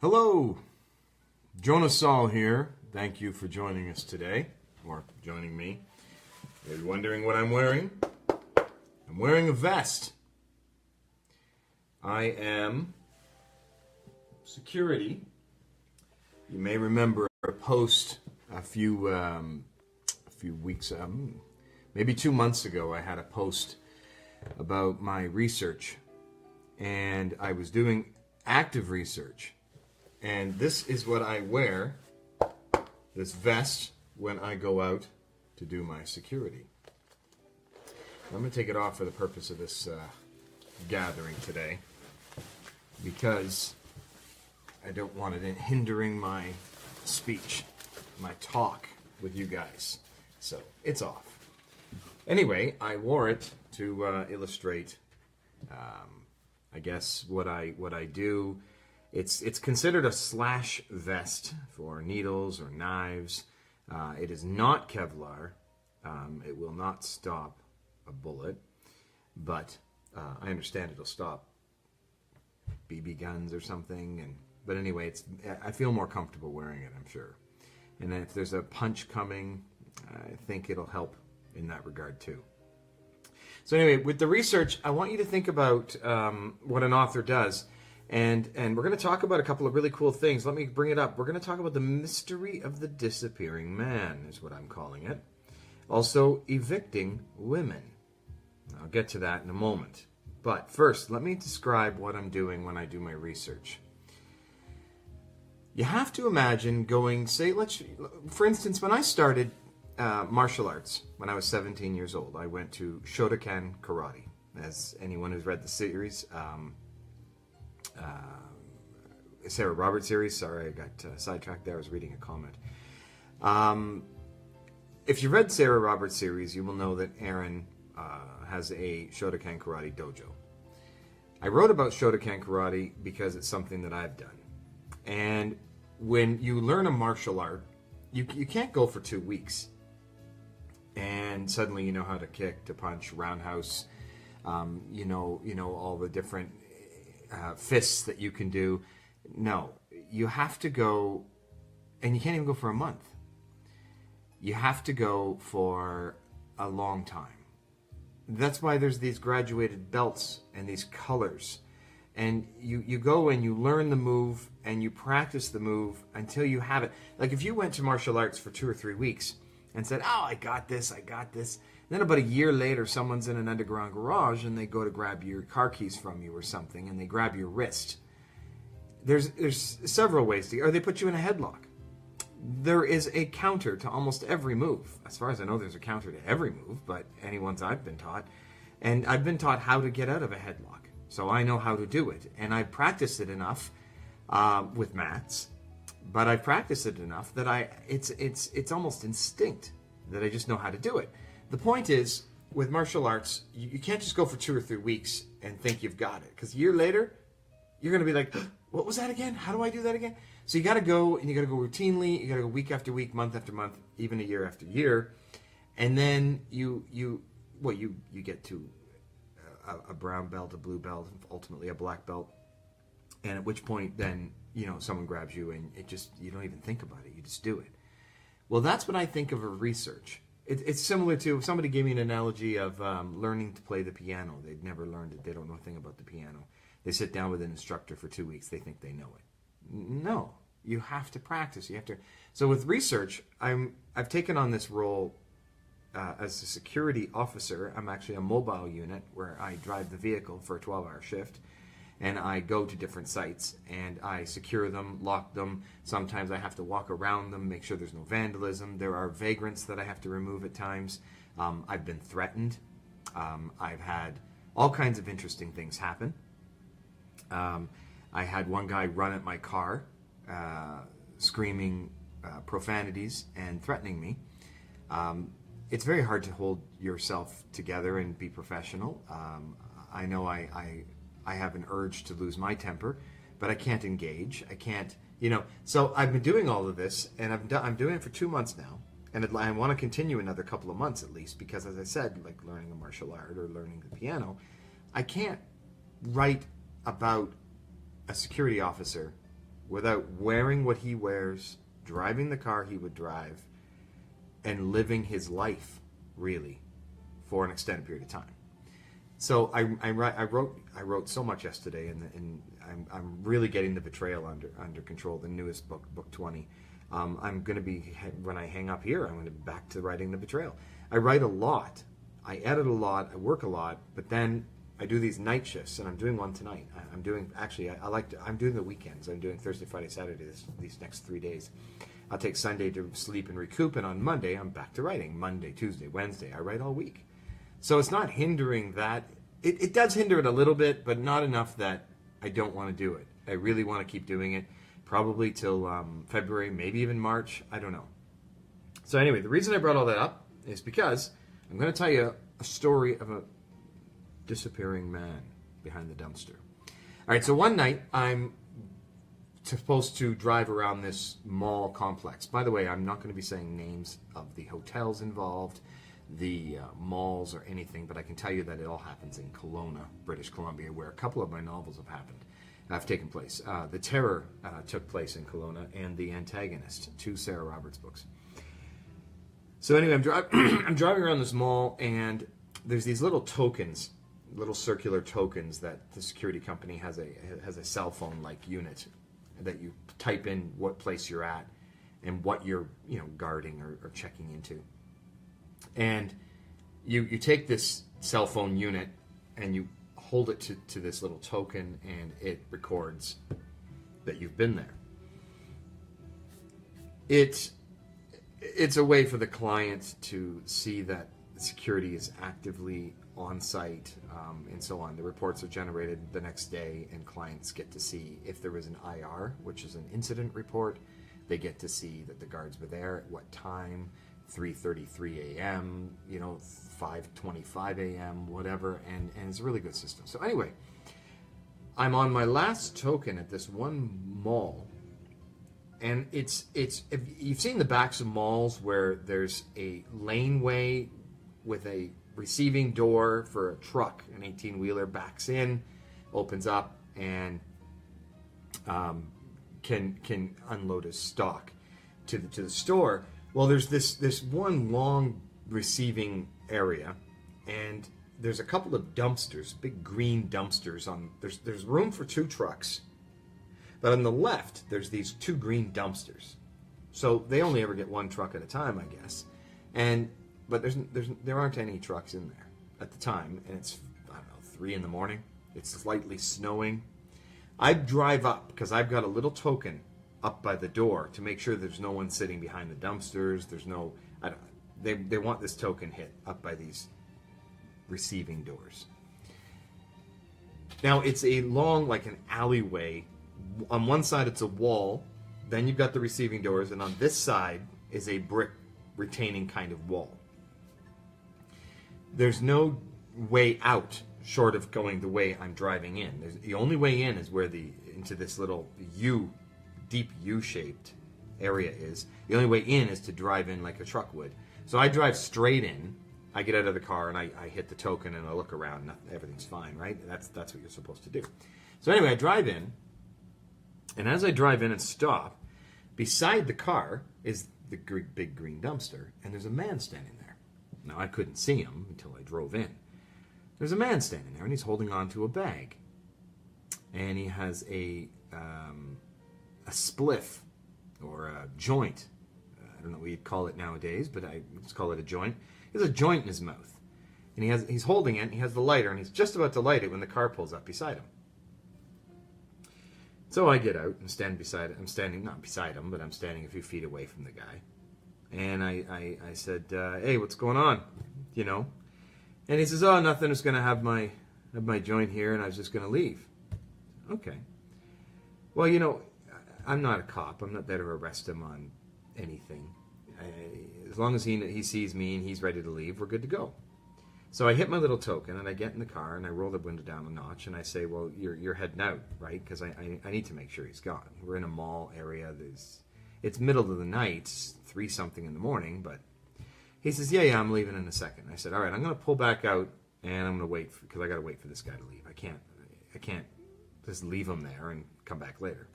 Hello, Jonas Saul here. Thank you for joining us today, or joining me. You're wondering what I'm wearing? I'm wearing a vest. I am security. You may remember a post a few weeks, maybe 2 months ago. I had a post about my research, and I was doing active research. And this is what I wear, this vest, when I go out to do my security. I'm going to take it off for the purpose of this gathering today, because I don't want it hindering my speech, my talk with you guys. So it's off. Anyway, I wore it to illustrate, I guess, what I do. It's considered a slash vest for needles or knives. It is not Kevlar. It will not stop a bullet, but I understand it'll stop BB guns or something. But anyway, I feel more comfortable wearing it, I'm sure. And if there's a punch coming, I think it'll help in that regard too. So anyway, with the research, I want you to think about what an author does. And we're going to talk about a couple of really cool things. Let me bring it up. We're going to talk about the mystery of the disappearing man, is what I'm calling it. Also, evicting women. I'll get to that in a moment. But first, let me describe what I'm doing when I do my research. You have to imagine going, for instance, when I started martial arts, when I was 17 years old, I went to Shotokan Karate. As anyone who's read the series, Sarah Roberts series. Sorry, I got sidetracked there. I was reading a comment. If you read Sarah Roberts series, you will know that Aaron has a Shotokan Karate dojo. I wrote about Shotokan Karate because it's something that I've done. And when you learn a martial art, you can't go for 2 weeks and suddenly you know how to kick, to punch, roundhouse, you know all the different fists that you can do. No, you have to go, and you can't even go for a month. You have to go for a long time. That's why there's these graduated belts and these colors. And you go and you learn the move and you practice the move until you have it. Like if you went to martial arts for 2 or 3 weeks and said, oh, I got this. Then about a year later, someone's in an underground garage and they go to grab your car keys from you or something, and they grab your wrist. There's several ways or they put you in a headlock. There is a counter to almost every move. As far as I know, there's a counter to every move, but any ones I've been taught. And I've been taught how to get out of a headlock. So I know how to do it. And I've practiced it enough with mats, but I've practiced it enough that it's almost instinct that I just know how to do it. The point is, with martial arts, you can't just go for 2 or 3 weeks and think you've got it. Because a year later, you're going to be like, what was that again? How do I do that again? So you got to go, and you got to go routinely. You got to go week after week, month after month, even a year after year. And then you get to a brown belt, a blue belt, ultimately a black belt. And at which point then, someone grabs you and you don't even think about it. You just do it. Well, that's what I think of a research. It's similar to, somebody gave me an analogy of learning to play the piano. They've never learned it. They don't know a thing about the piano. They sit down with an instructor for 2 weeks. They think they know it. No, you have to practice. You have to. So with research, I've taken on this role as a security officer. I'm actually a mobile unit where I drive the vehicle for a 12-hour shift. And I go to different sites and I secure them, lock them. Sometimes I have to walk around them, make sure there's no vandalism. There are vagrants that I have to remove at times. I've been threatened. I've had all kinds of interesting things happen. I had one guy run at my car, screaming profanities and threatening me. It's very hard to hold yourself together and be professional. I know I have an urge to lose my temper, but I can't engage. I can't, So I've been doing all of this, and I'm doing it for 2 months now, and I want to continue another couple of months at least, because as I said, like learning a martial art or learning the piano, I can't write about a security officer without wearing what he wears, driving the car he would drive, and living his life, really, for an extended period of time. So I wrote so much yesterday, and I'm really getting the betrayal under control. The newest book 20. I'm going to be, when I hang up here, I'm going to be back to writing the betrayal. I write a lot, I edit a lot, I work a lot, but then I do these night shifts, and I'm doing one tonight. I'm doing, actually, I'm doing the weekends. I'm doing Thursday, Friday, Saturday these next 3 days. I'll take Sunday to sleep and recoup, and on Monday, I'm back to writing. Monday, Tuesday, Wednesday, I write all week. So it's not hindering that. It does hinder it a little bit, but not enough that I don't want to do it. I really want to keep doing it, probably till February, maybe even March. I don't know. So anyway, the reason I brought all that up is because I'm going to tell you a story of a disappearing man behind the dumpster. All right, so one night I'm supposed to drive around this mall complex. By the way, I'm not going to be saying names of the hotels involved, the malls or anything, but I can tell you that it all happens in Kelowna, British Columbia, where a couple of my novels have taken place. The Terror took place in Kelowna, and The Antagonist, 2 Sarah Roberts books. So anyway, I'm driving around this mall, and there's these little tokens, little circular tokens that the security company has a cell phone like unit that you type in what place you're at and what you're guarding or checking into. And you take this cell phone unit and you hold it to this little token, and it records that you've been there. It's a way for the client to see that security is actively on site, and so on. The reports are generated the next day, and clients get to see if there was an IR, which is an incident report. They get to see that the guards were there at what time, 3:33 a.m., 5:25 a.m., whatever, and it's a really good system. So anyway, I'm on my last token at this one mall, and it's if you've seen the backs of malls where there's a laneway with a receiving door for a truck, an 18-wheeler backs in, opens up, and can unload his stock to the store. Well, there's this one long receiving area, and there's a couple of dumpsters, big green dumpsters. There's room for 2 trucks, but on the left there's these 2 green dumpsters. So they only ever get 1 truck at a time, I guess. But there aren't any trucks in there at the time, and it's, I don't know, 3 in the morning. It's slightly snowing. I drive up because I've got a little token up by the door to make sure there's no one sitting behind the dumpsters. There's no, they want this token hit up by these receiving doors. Now it's a long, like an alleyway. On one side it's a wall, then you've got the receiving doors, and on this side is a brick retaining kind of wall. There's no way out short of going the way I'm driving in. The only way in is where into this little deep U-shaped area is. The only way in is to drive in like a truck would. So I drive straight in. I get out of the car and I hit the token and I look around. And everything's fine, right? That's what you're supposed to do. So anyway, I drive in, and as I drive in and stop, beside the car is the big green dumpster, and there's a man standing there. Now, I couldn't see him until I drove in. There's a man standing there, and he's holding on to a bag. And he has a spliff, or a joint. I don't know what you'd call it nowadays, but I just call it a joint. He has a joint in his mouth. And he's holding it, and he has the lighter, and he's just about to light it when the car pulls up beside him. So I get out and stand beside him. I'm standing, not beside him, but I'm standing a few feet away from the guy. And I said, hey, what's going on? And he says, oh, nothing. I'm just going to have my joint here, and I was just going to leave. Okay. Well, I'm not a cop. I'm not there to arrest him on anything. As long as he sees me and he's ready to leave, we're good to go. So I hit my little token, and I get in the car, and I roll the window down a notch, and I say, well, you're heading out, right? Because I need to make sure he's gone. We're in a mall area. It's middle of the night, it's 3-something in the morning, but he says, yeah, I'm leaving in a second. I said, all right, I'm going to pull back out, and I'm going to wait, because I got to wait for this guy to leave. I can't just leave him there and come back later.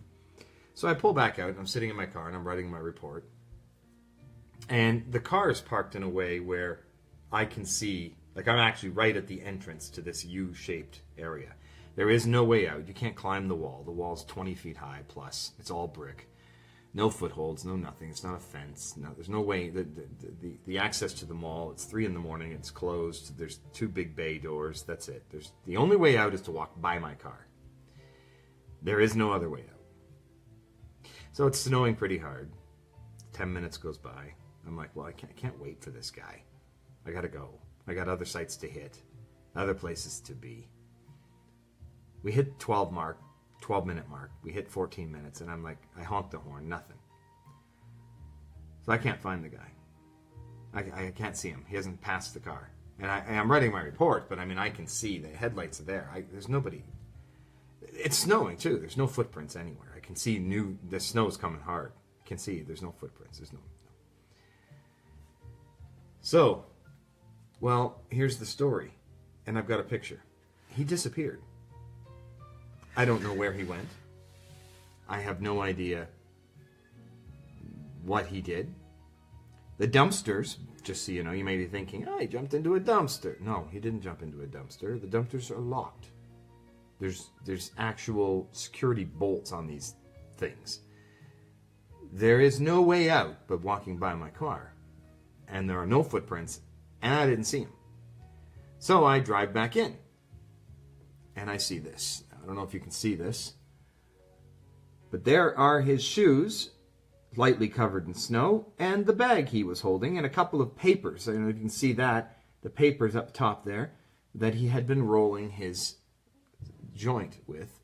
So I pull back out, and I'm sitting in my car, and I'm writing my report. And the car is parked in a way where I can see, like I'm actually right at the entrance to this U-shaped area. There is no way out. You can't climb the wall. The wall's 20 feet high plus. It's all brick. No footholds, no nothing. It's not a fence. No, there's no way. The access to the mall, it's 3 in the morning. It's closed. There's 2 big bay doors. That's it. The only way out is to walk by my car. There is no other way out. So it's snowing pretty hard. 10 minutes goes by. I'm like, well, I can't wait for this guy. I got to go. I got other sites to hit, other places to be. We hit 12-minute mark. We hit 14 minutes, and I'm like, I honked the horn, nothing. So I can't find the guy. I can't see him. He hasn't passed the car. And I'm writing my report, but I mean, I can see the headlights are there. There's nobody. It's snowing, too. There's no footprints anywhere. I can see the snow's coming hard. I can see there's no footprints. There's no. So, well, here's the story. And I've got a picture. He disappeared. I don't know where he went. I have no idea what he did. The dumpsters, just so you know, you may be thinking, oh, he jumped into a dumpster. No, he didn't jump into a dumpster. The dumpsters are locked. There's actual security bolts on these things. There is no way out but walking by my car. And there are no footprints, and I didn't see him. So I drive back in. And I see this. I don't know if you can see this. But there are his shoes, lightly covered in snow, and the bag he was holding, and a couple of papers. I don't know if you can see that. The papers up top there that he had been rolling his joint with.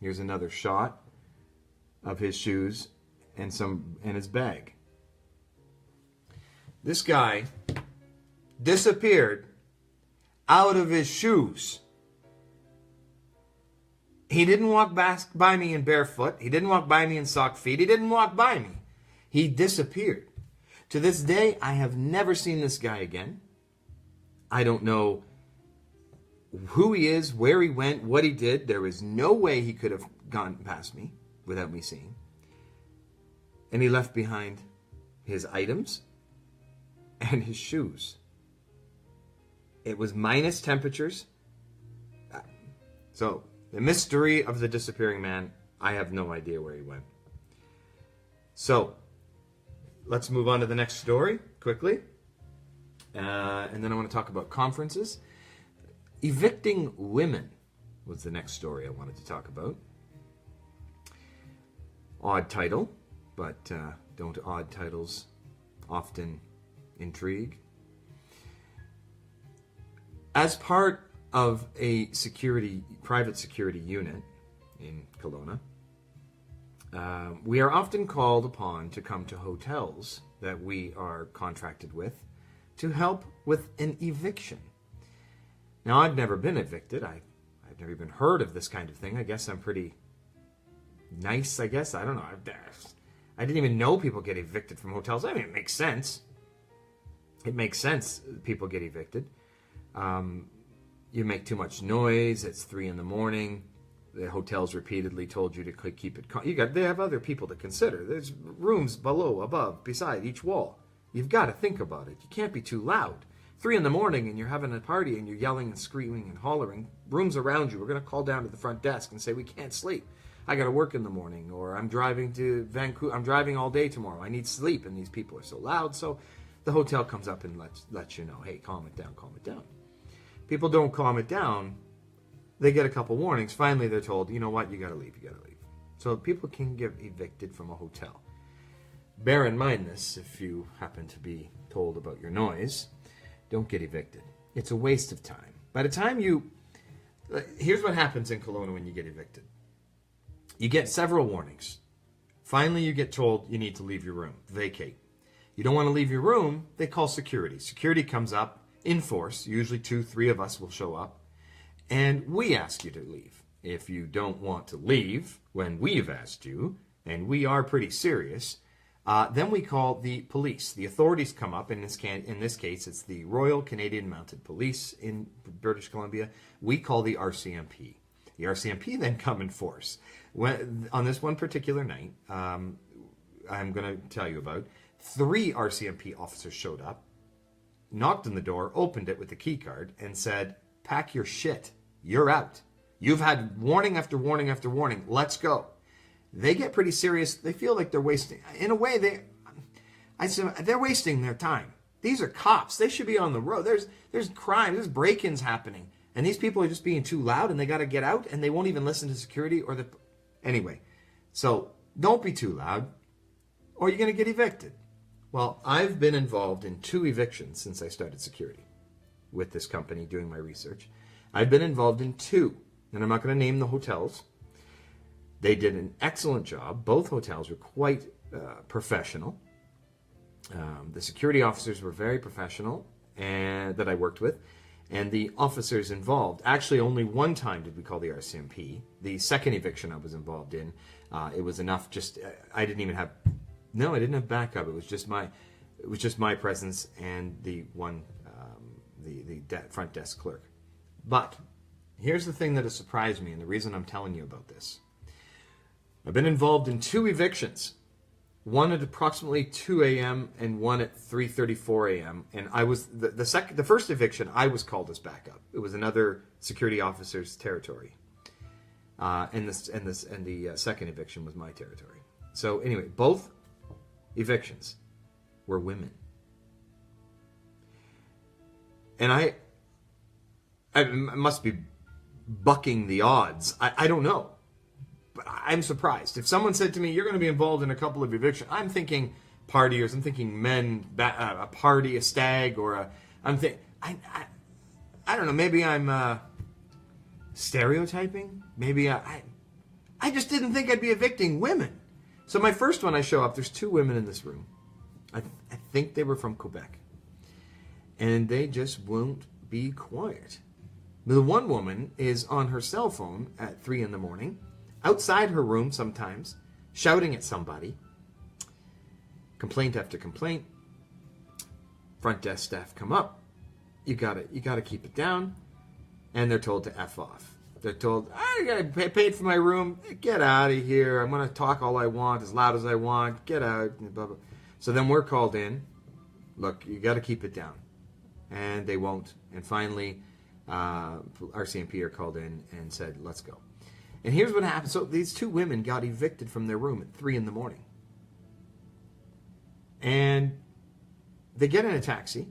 Here's another shot of his shoes and his bag. This guy disappeared out of his shoes. He didn't walk by me in barefoot. He didn't walk by me in sock feet. He didn't walk by me. He disappeared. To this day, I have never seen this guy again. I don't know who he is, where he went, what he did. There is no way he could have gone past me without me seeing. And he left behind his items and his shoes. It was minus temperatures. So, the mystery of the disappearing man, I have no idea where he went. So, let's move on to the next story quickly. And then I want to talk about conferences. Evicting women was the next story I wanted to talk about. Odd title, but don't odd titles often intrigue? As part of a private security unit in Kelowna, we are often called upon to come to hotels that we are contracted with to help with an eviction. Now, I've never been evicted. I've never even heard of this kind of thing. I guess I'm pretty nice, I guess. I don't know. I didn't even know people get evicted from hotels. I mean, it makes sense. It makes sense people get evicted. You make too much noise. It's 3 in the morning. The hotel's repeatedly told you to keep it. They have other people to consider. There's rooms below, above, beside each wall. You've got to think about it. You can't be too loud. 3 in the morning and you're having a party and you're yelling and screaming and hollering. Rooms around you. We're going to call down to the front desk and say we can't sleep. I got to work in the morning, or I'm driving to Vancouver. I'm driving all day tomorrow. I need sleep, and these people are so loud. So the hotel comes up and lets you know, hey, calm it down, calm it down. People don't calm it down. They get a couple warnings. Finally, they're told, you know what, you got to leave, you got to leave. So people can get evicted from a hotel. Bear in mind this if you happen to be told about your noise. Don't get evicted. It's a waste of time. By the time here's what happens in Kelowna when you get evicted. You get several warnings. Finally, you get told you need to leave your room, vacate. You don't want to leave your room, they call security. Security comes up in force. Usually 2-3 of us will show up. And we ask you to leave. If you don't want to leave when we've asked you, and we are pretty serious, then we call the police. The authorities come up. In this case, it's the Royal Canadian Mounted Police in British Columbia. We call the RCMP. The RCMP then come in force. On this one particular night, I'm going to tell you about, 3 RCMP officers showed up, knocked on the door, opened it with a key card, and said, "Pack your shit. You're out. You've had warning after warning after warning. Let's go." They get pretty serious. They feel like they're wasting. In a way, they're wasting their time. These are cops. They should be on the road. There's crime. There's break-ins happening. And these people are just being too loud, and they got to get out, and they won't even listen to security or the... Anyway, so don't be too loud, or you're going to get evicted. Well, I've been involved in 2 evictions since I started security with this company doing my research. I've been involved in 2, and I'm not going to name the hotels. They did an excellent job. Both hotels were quite professional. The security officers were very professional and that I worked with. And the officers involved, actually only one time did we call the RCMP. The second eviction I was involved in, it was enough just, I didn't have backup. It was just my presence and the one, front desk clerk. But here's the thing that has surprised me, and the reason I'm telling you about this. I've been involved in 2 evictions. One at approximately 2 a.m. and one at 3:34 a.m. And I was the first eviction. I was called as backup. It was another security officer's territory, and the second eviction was my territory. So anyway, both evictions were women, and I must be bucking the odds. I don't know. But I'm surprised. If someone said to me, "You're going to be involved in a couple of evictions," I'm thinking partiers. I'm thinking men, a party, a stag, or I don't know. Maybe I'm stereotyping. Maybe I just didn't think I'd be evicting women. So my first one, I show up. There's 2 women in this room. I think they were from Quebec, and they just won't be quiet. The one woman is on her cell phone at 3 in the morning. Outside her room sometimes, shouting at somebody. Complaint after complaint. Front desk staff come up. You gotta keep it down. And they're told to F off. They're told, "I got paid for my room. Get out of here. I'm going to talk all I want, as loud as I want. Get out." Blah, blah. So then we're called in. "Look, you got to keep it down." And they won't. And finally, RCMP are called in and said, "Let's go." And here's what happened. So these 2 women got evicted from their room at 3 in the morning. And they get in a taxi,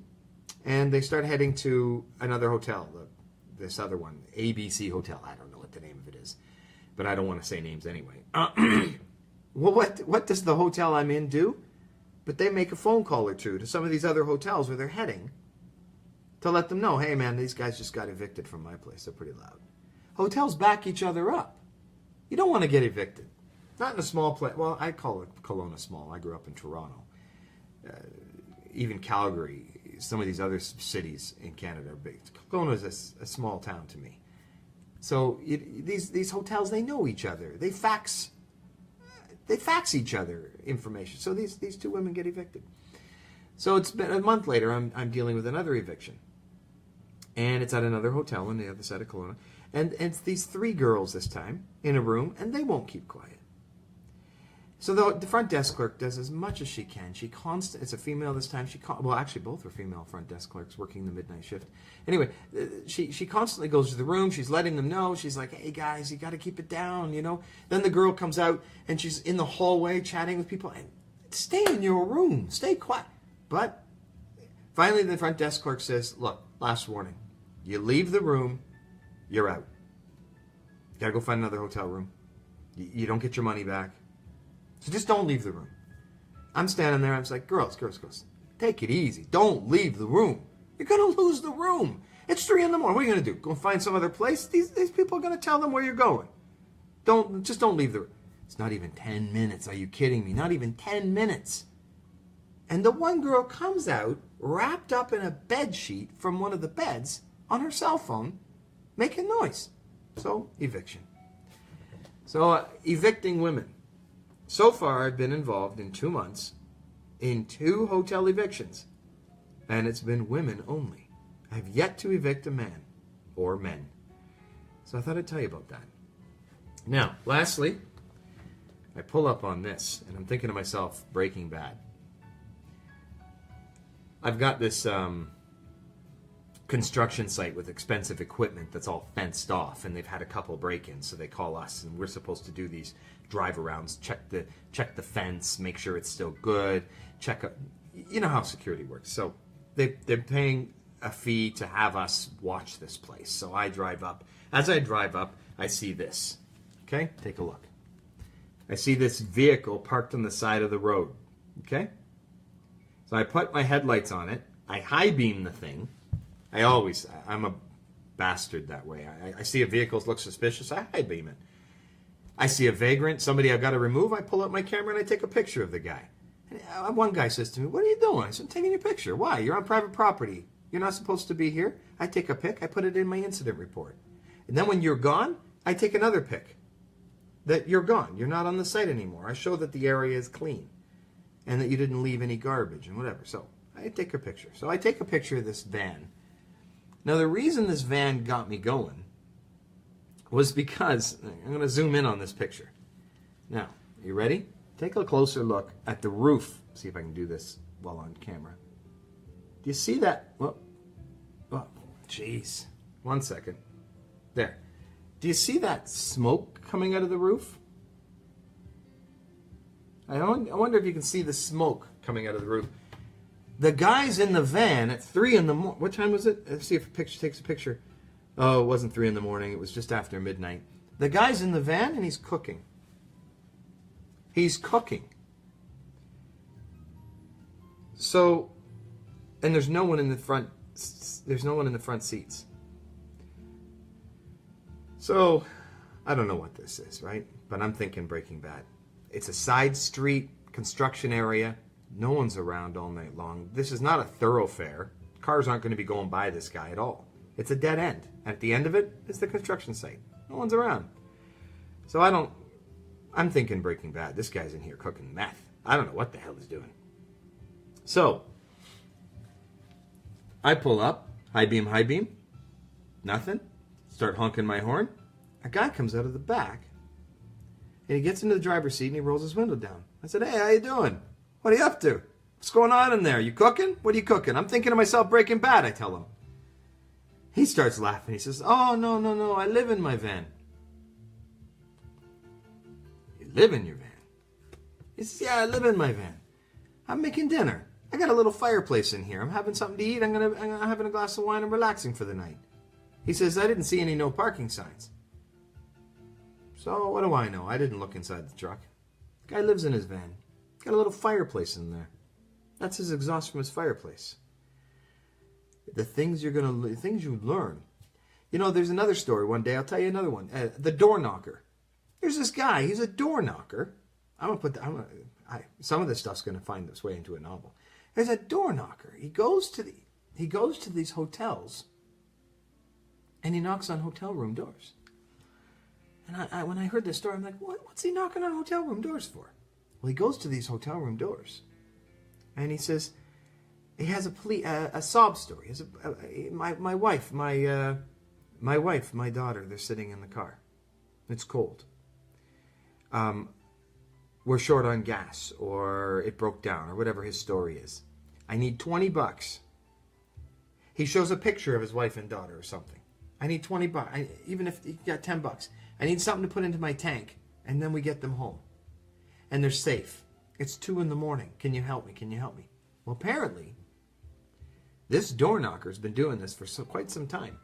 and they start heading to another hotel, this other one, ABC Hotel. I don't know what the name of it is, but I don't want to say names anyway. Well, what does the hotel I'm in do? But they make a phone call or 2 to some of these other hotels where they're heading to let them know, "Hey, man, these guys just got evicted from my place. They're pretty loud." Hotels back each other up. You don't want to get evicted. Not in a small place. Well, I call it Kelowna small. I grew up in Toronto. Even Calgary, some of these other cities in Canada are big. Kelowna is a small town to me. So these hotels, they know each other. They fax each other information. So these 2 women get evicted. So it's been a month later. I'm dealing with another eviction, and it's at another hotel on the other side of Kelowna. And it's these 3 girls this time in a room, and they won't keep quiet. So the front desk clerk does as much as she can. It's a female this time. Well, actually, both were female front desk clerks working the midnight shift. Anyway, she constantly goes to the room. She's letting them know. She's like, "Hey, guys, you got to keep it down, you know." Then the girl comes out, and she's in the hallway chatting with people. And stay in your room. Stay quiet. But finally, the front desk clerk says, "Look, last warning. You leave the room, you're out. You gotta go find another hotel room. You don't get your money back. So just don't leave the room." I'm standing there. I'm just like, girls, take it easy. Don't leave the room. You're gonna lose the room. It's 3 in the morning. What are you gonna do? Go find some other place? These people are gonna tell them where you're going. Just don't leave the room. It's not even 10 minutes. Are you kidding me? Not even 10 minutes. And the one girl comes out wrapped up in a bed sheet from one of the beds on her cell phone, making noise. So, eviction. So, evicting women. So far, I've been involved in 2 months in 2 hotel evictions. And it's been women only. I've yet to evict a man or men. So I thought I'd tell you about that. Now, lastly, I pull up on this, and I'm thinking to myself, Breaking Bad. I've got this construction site with expensive equipment that's all fenced off, and they've had a couple break-ins, so they call us, and we're supposed to do these drive-arounds, check the fence, make sure it's still good, you know how security works. So they're paying a fee to have us watch this place. So I drive up. As I drive up, I see this. Okay, take a look. I see this vehicle parked on the side of the road. Okay? So I put my headlights on it. I high beam the thing. I'm a bastard that way. I see a vehicle looks suspicious, I high beam it. I see a vagrant, somebody I've got to remove, I pull out my camera and I take a picture of the guy. And one guy says to me, "What are you doing?" I said, "I'm taking your picture." "Why? You're on private property. You're not supposed to be here." I take a pic, I put it in my incident report. And then when you're gone, I take another pic. That you're gone. You're not on the site anymore. I show that the area is clean. And that you didn't leave any garbage and whatever. So I take a picture. So I take a picture of this van. Now the reason this van got me going was because, I'm going to zoom in on this picture. Now, you ready? Take a closer look at the roof. See if I can do this while on camera. Do you see that? Well, jeez. 1 second. There. Do you see that smoke coming out of the roof? I wonder if you can see the smoke coming out of the roof. The guy's in the van at 3 in the morning. What time was it? Let's see if a picture takes a picture. Oh, it wasn't 3 in the morning. It was just after midnight. The guy's in the van and he's cooking. He's cooking. So, and there's no one in the front. There's no one in the front seats. So, I don't know what this is, right? But I'm thinking Breaking Bad. It's a side street, construction area. No one's around all night long. This is not a thoroughfare. Cars aren't going to be going by this guy at all. It's a dead end. At the end of it, it's the construction site. No one's around. So I'm thinking Breaking Bad. This guy's in here cooking meth. I don't know what the hell he's doing. So, I pull up, high beam, nothing. Start honking my horn. A guy comes out of the back, and he gets into the driver's seat and he rolls his window down. I said, "Hey, how you doing? What are you up to? What's going on in there? You cooking? What are you cooking?" I'm thinking to myself, Breaking Bad, I tell him. He starts laughing. He says, "Oh, no, I live in my van." "You live in your van?" He says, "Yeah, I live in my van. I'm making dinner. I got a little fireplace in here. I'm having something to eat. I'm having a glass of wine and relaxing for the night." He says, "I didn't see any no parking signs." So what do I know? I didn't look inside the truck. The guy lives in his van. Got a little fireplace in there. That's his exhaust from his fireplace. The things you learn. You know, there's another story one day. I'll tell you another one. The door knocker. There's this guy. He's a door knocker. Some of this stuff's going to find its way into a novel. There's a door knocker. He goes to these hotels, and he knocks on hotel room doors. And when I heard this story, I'm like, what's he knocking on hotel room doors for? Well, he goes to these hotel room doors, and he says, he has a sob story. He has my wife, my daughter, they're sitting in the car. It's cold. We're short on gas, or it broke down, or whatever his story is. I need $20. He shows a picture of his wife and daughter or something. I need $20. Even if you got $10. I need something to put into my tank, and then we get them home. And they're safe. It's 2 in the morning. Can you help me? Can you help me? Well, apparently, this door knocker's been doing this for quite some time.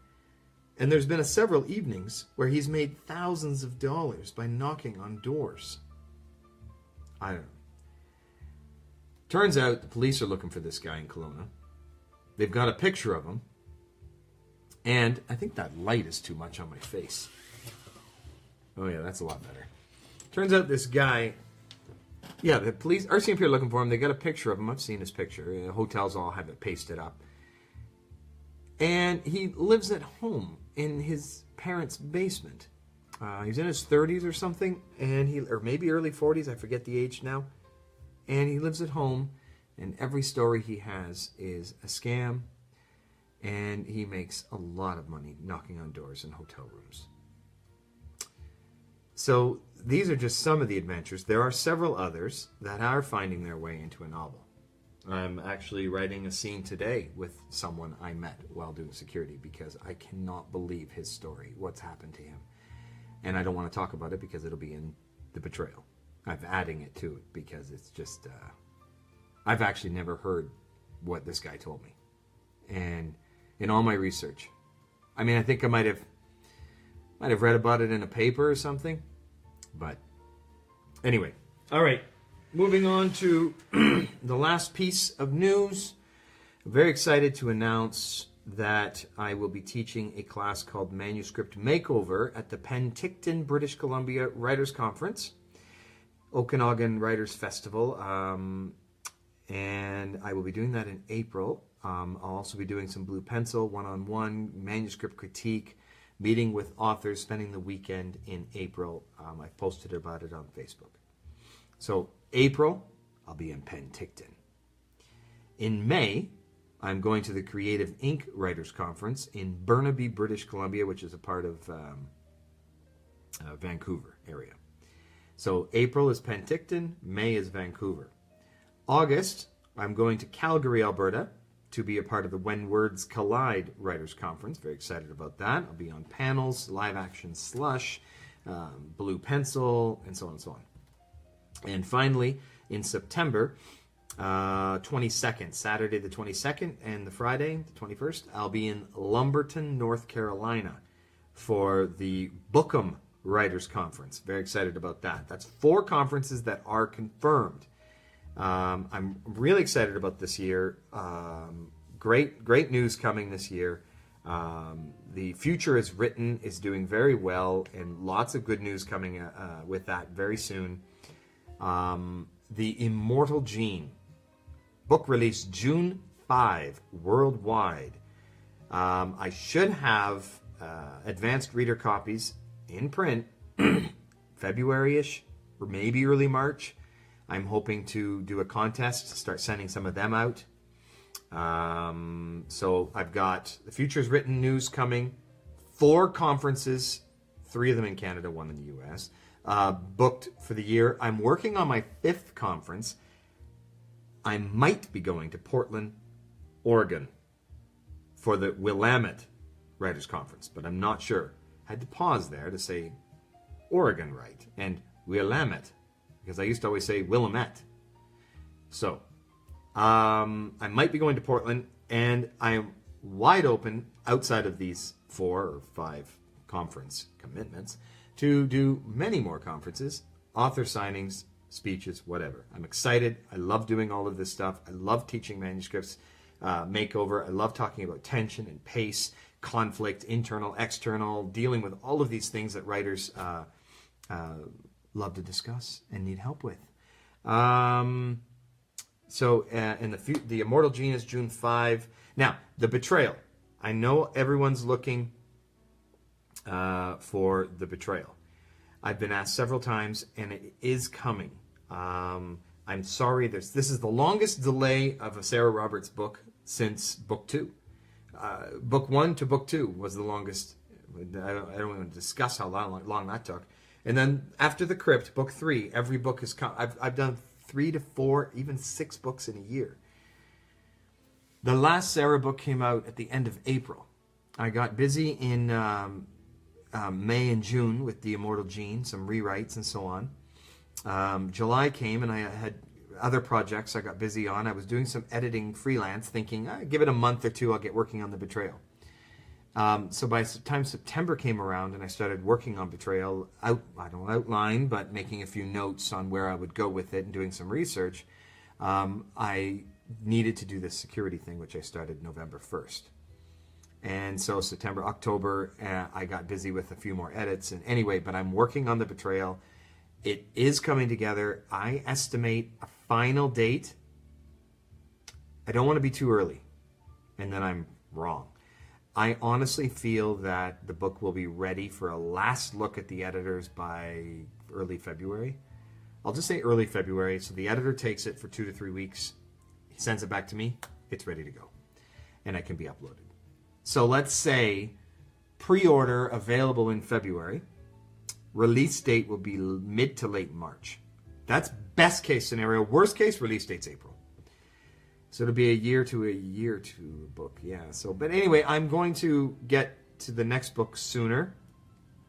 And there's been several evenings where he's made thousands of dollars by knocking on doors. I don't know. Turns out the police are looking for this guy in Kelowna. They've got a picture of him. And I think that light is too much on my face. Oh yeah, that's a lot better. Turns out this guy, yeah, the police, RCMP are looking for him. They got a picture of him. I've seen his picture. Hotels all have it pasted up. And he lives at home in his parents' basement. He's in his 30s or something, or maybe early 40s. I forget the age now. And he lives at home, and every story he has is a scam. And he makes a lot of money knocking on doors in hotel rooms. So these are just some of the adventures. There are several others that are finding their way into a novel. I'm actually writing a scene today with someone I met while doing security because I cannot believe his story, what's happened to him. And I don't want to talk about it because it'll be in the betrayal. I'm adding it to it because it's just, I've actually never heard what this guy told me. And in all my research, I mean, I think I might have read about it in a paper or something. But anyway, all right. Moving on to the last piece of news. I'm very excited to announce that I will be teaching a class called Manuscript Makeover at the Penticton, British Columbia Writers Conference, Okanagan Writers Festival, and I will be doing that in April. I'll also be doing some blue pencil, one-on-one, manuscript critique, meeting with authors, spending the weekend in April. I've posted about it on Facebook. So April, I'll be in Penticton. In May, I'm going to the Creative Inc. Writers Conference in Burnaby, British Columbia, which is a part of Vancouver area. So April is Penticton, May is Vancouver. August, I'm going to Calgary, Alberta, to be a part of the When Words Collide Writers Conference. Very excited about that. I'll be on panels, live action slush, blue pencil, and so on and so on. And finally, in September 22nd, Saturday the 22nd, and the Friday the 21st, I'll be in Lumberton, North Carolina for the Bookham Writers Conference. Very excited about that. That's 4 conferences that are confirmed. I'm really excited about this year. Great news coming this year. The Future is Written is doing very well, and lots of good news coming with that very soon. The Immortal Gene, book release June 5 worldwide. I should have advanced reader copies in print February-ish or maybe early March. I'm hoping to do a contest, start sending some of them out. So I've got the Future's Written news coming, 4 conferences, 3 of them in Canada, 1 in the US, booked for the year. I'm working on my 5th conference. I might be going to Portland, Oregon for the Willamette Writers Conference, but I'm not sure. I had to pause there to say Oregon right and Willamette, because I used to always say Willamette. So, I might be going to Portland, and I am wide open outside of these 4 or 5 conference commitments to do many more conferences, author signings, speeches, whatever. I'm excited. I love doing all of this stuff. I love teaching manuscripts, makeover. I love talking about tension and pace, conflict, internal, external, dealing with all of these things that writers love to discuss and need help with. So, in the Immortal Gene is June 5. Now, The Betrayal. I know everyone's looking for The Betrayal. I've been asked several times, and it is coming. I'm sorry, this is the longest delay of a Sarah Roberts book since book 2. Book 1 to book 2 was the longest. I don't want to discuss how long that took. And then after The Crypt, book 3, every book has come. I've done 3 to 4, even 6 books in a year. The last Sarah book came out at the end of April. I got busy in May and June with The Immortal Gene, some rewrites and so on. July came and I had other projects I got busy on. I was doing some editing freelance, thinking, give it a month or 2, I'll get working on The Betrayal. So by the time September came around and I started working on Betrayal, outline, but making a few notes on where I would go with it and doing some research, I needed to do this security thing, which I started November 1st. And so September, October, I got busy with a few more edits. And anyway, but I'm working on The Betrayal. It is coming together. I estimate a final date. I don't want to be too early, and then I'm wrong. I honestly feel that the book will be ready for a last look at the editors by early February. I'll just say early February. So the editor takes it for 2 to 3 weeks. He sends it back to me. It's ready to go. And it can be uploaded. So let's say pre-order available in February. Release date will be mid to late March. That's best case scenario. Worst case, release date's April. So it'll be a year to book. Yeah. So, but anyway, I'm going to get to the next book sooner,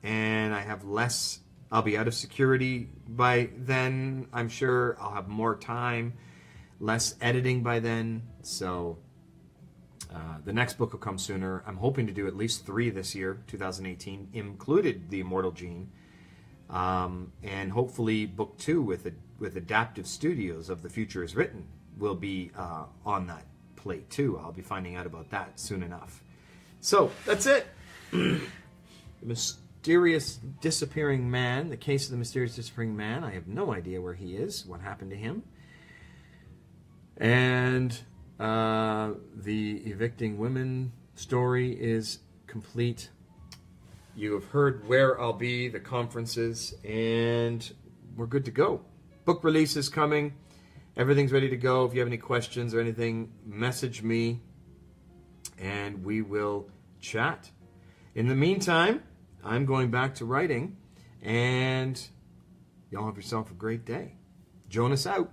and I have less. I'll be out of security by then. I'm sure I'll have more time, less editing by then. So the next book will come sooner. I'm hoping to do at least 3 this year, 2018, included The Immortal Gene, and hopefully book 2 with Adaptive Studios of The Future Is Written will be on that plate too. I'll be finding out about that soon enough. So that's it. The mysterious disappearing man, the case of the mysterious disappearing man. I have no idea where he is, what happened to him. And the evicting women story is complete. You have heard where I'll be, the conferences, and we're good to go. Book release is coming. Everything's ready to go. If you have any questions or anything, message me, and we will chat. In the meantime, I'm going back to writing, and y'all have yourself a great day. Jonas out.